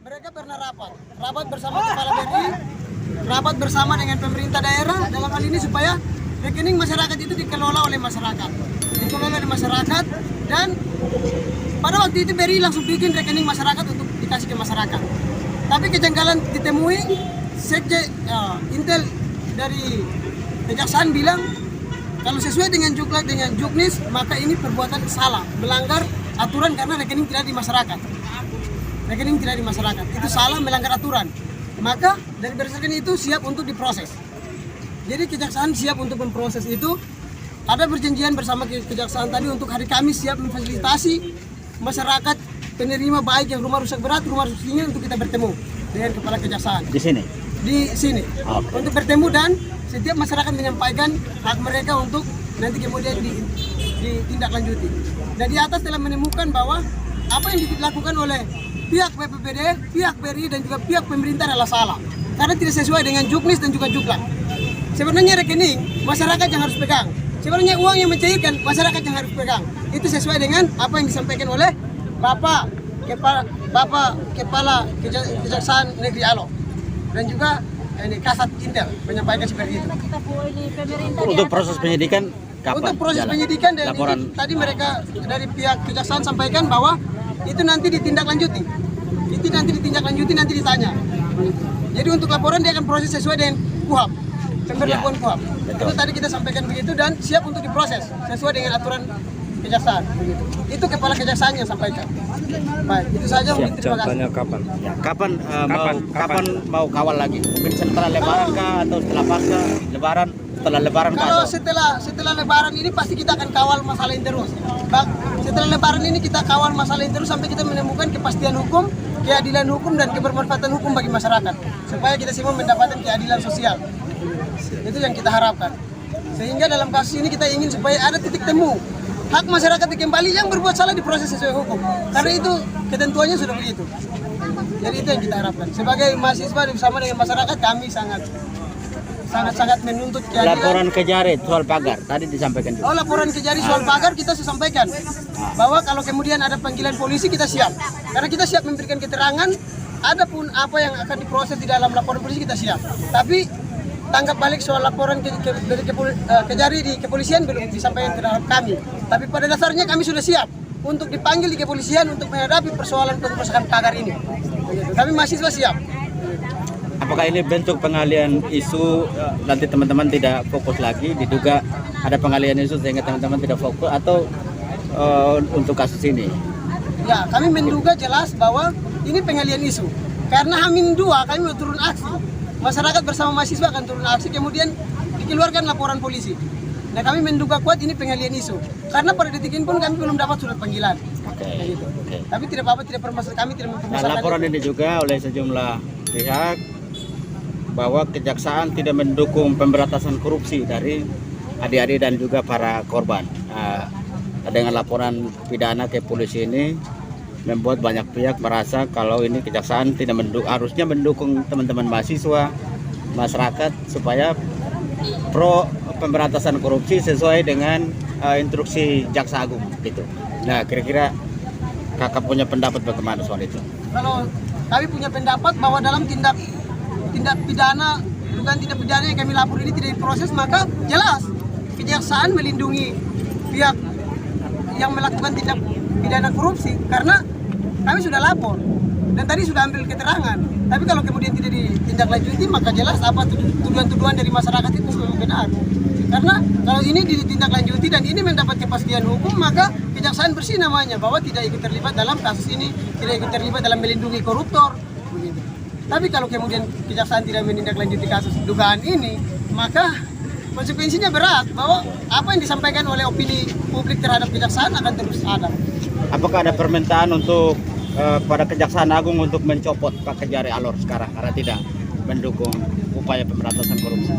Mereka pernah rapat bersama kepala BRI, rapat bersama dengan pemerintah daerah dalam hal ini supaya rekening masyarakat itu dikelola oleh masyarakat, dan pada waktu itu BRI langsung bikin rekening masyarakat untuk dikasih ke masyarakat. Tapi kejanggalan ditemui, Sekjen Intel dari Kejaksaan bilang kalau sesuai dengan Juklak dengan Juknis maka ini perbuatan salah, melanggar aturan karena rekening tidak di masyarakat. Rekening tidak di masyarakat, itu salah, melanggar aturan. Maka dari berdasarkan itu siap untuk diproses. Jadi Kejaksaan siap untuk memproses itu. Ada perjanjian bersama Kejaksaan tadi untuk hari Kamis siap memfasilitasi masyarakat penerima baik yang rumah rusak berat, rumah rusak ringan untuk kita bertemu dengan kepala Kejaksaan. Di sini? Di sini. Okay. Untuk bertemu dan setiap masyarakat menyampaikan hak mereka untuk nanti kemudian ditindaklanjuti. Dan di atas telah menemukan bahwa apa yang dilakukan oleh pihak BPBD, pihak BRI dan juga pihak pemerintah adalah salah karena tidak sesuai dengan Juknis dan juga Juklak. Sebenarnya rekening masyarakat yang harus pegang. Sebenarnya uang yang mencairkan masyarakat yang harus pegang. Itu sesuai dengan apa yang disampaikan oleh Bapak Kepala Kejaksaan Negeri Alor dan juga Kasat Intel menyampaikan seperti itu. Untuk proses penyidikan kapan? Untuk proses penyidikan dan laporan tadi mereka dari pihak Kejaksaan sampaikan bahwa itu nanti ditindaklanjuti. Nanti ditanya. Jadi untuk laporan dia akan proses sesuai dengan KUHP, pemberlakuan KUHP. Itu tadi kita sampaikan begitu dan siap untuk diproses sesuai dengan aturan Kejaksaan. Itu kepala Kejaksaan yang sampaikan. Baik, itu saja. Mungkin terima kasih. Kapan? Ya. Kapan mau kawal lagi? Mungkin setelah Lebaran kah atau setelah pasca Lebaran? Setelah Lebaran kah? Kalau setelah Lebaran ini pasti kita akan kawal masalah ini terus. Setelah Lebaran ini kita kawal masalah ini terus sampai kita menemukan kepastian hukum, keadilan hukum dan kebermanfaatan hukum bagi masyarakat supaya kita semua mendapatkan keadilan sosial. Itu yang kita harapkan. Sehingga dalam kasus ini kita ingin supaya ada titik temu. Hak masyarakat kembali, yang berbuat salah diproses sesuai hukum. Karena itu ketentuannya sudah begitu. Jadi itu yang kita harapkan. Sebagai mahasiswa bersama dengan masyarakat kami sangat menuntut keadilan. Laporan Kejari soal pagar tadi disampaikan juga. Oh, laporan Kejari soal pagar kita sudah sampaikan bahwa kalau kemudian ada panggilan polisi kita siap. Karena kita siap memberikan keterangan, adapun apa yang akan diproses di dalam laporan polisi kita siap. Tapi tanggap balik soal laporan dari Kejari di kepolisian belum disampaikan terhadap kami. Tapi pada dasarnya kami sudah siap untuk dipanggil di kepolisian untuk menghadapi persoalan pengerusakan pagar ini. Kami mahasiswa siap. Apakah ini bentuk pengalian isu, nanti teman-teman tidak fokus lagi, diduga ada pengalian isu sehingga teman-teman tidak fokus, atau untuk kasus ini? Ya, kami menduga jelas bahwa ini pengalian isu. Karena H-2 kami mau turun aksi. Masyarakat bersama mahasiswa akan turun aksi, kemudian dikeluarkan laporan polisi. Nah, kami menduga kuat ini pengalian isu. Karena pada detik ini pun kami belum dapat surat panggilan. Oke. Tapi tidak apa-apa, tidak bermasalah, kami tidak mempermasalahkan. Nah, laporan ini juga oleh sejumlah pihak bahwa Kejaksaan tidak mendukung pemberantasan korupsi dari adik-adik dan juga para korban. Dengan laporan pidana ke polisi ini membuat banyak pihak merasa kalau ini Kejaksaan tidak harusnya mendukung teman-teman mahasiswa, masyarakat supaya pro pemberantasan korupsi sesuai dengan instruksi Jaksa Agung gitu. Nah, kira-kira kakak punya pendapat bagaimana soal itu? Kalau kami punya pendapat bahwa dalam tindak pidana, bukan tindak pidana yang kami lapor ini tidak diproses, maka jelas Kejaksaan melindungi pihak yang melakukan tindak pidana korupsi karena kami sudah lapor dan tadi sudah ambil keterangan. Tapi kalau kemudian tidak ditindaklanjuti, maka jelas apa tuduhan-tuduhan dari masyarakat itu benar. Karena kalau ini ditindaklanjuti dan ini mendapat kepastian hukum, maka Kejaksaan bersih namanya bahwa tidak ikut terlibat dalam kasus ini, tidak ikut terlibat dalam melindungi koruptor. Begitu. Tapi kalau kemudian Kejaksaan tidak menindaklanjuti kasus dugaan ini, maka konsekuensinya berat bahwa apa yang disampaikan oleh opini publik terhadap Kejaksaan akan terus ada. Apakah ada permintaan untuk pada Kejaksaan Agung untuk mencopot Pak Kejari Alor sekarang karena tidak mendukung upaya pemberantasan korupsi?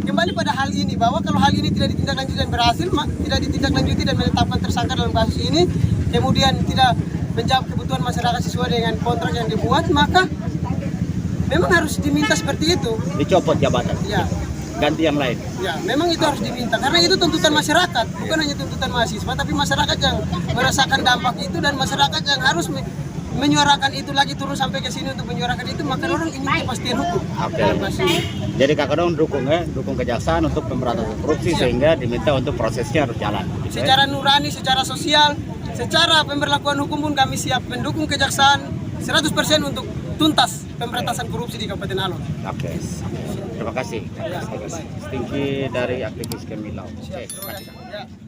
Kembali pada hal ini, bahwa kalau hal ini tidak ditindaklanjuti dan berhasil, tidak ditindaklanjuti dan menetapkan tersangka dalam kasus ini, kemudian tidak menjawab kebutuhan masyarakat sesuai dengan kontrak yang dibuat, maka memang harus diminta seperti itu. Dicopot jabatan. Ya. Ganti yang lain. Ya, memang itu harus diminta karena itu tuntutan masyarakat, bukan hanya tuntutan mahasiswa, tapi masyarakat yang merasakan dampak itu dan masyarakat yang harus menyuarakan itu lagi turun sampai ke sini untuk menyuarakan itu, maka orang ingin kepastian hukum. Oke. Jadi Kak Dong dukung kejaksaan untuk pemberantasan korupsi sehingga diminta untuk prosesnya harus jalan. Gitu, Secara nurani, secara sosial, secara pemberlakuan hukum pun kami siap mendukung kejaksaan 100% untuk tuntas pemberantasan korupsi di Kabupaten Alor. Oke. Terima kasih. Stingki dari aktivis Kemilau. Oke, terima kasih. Ya.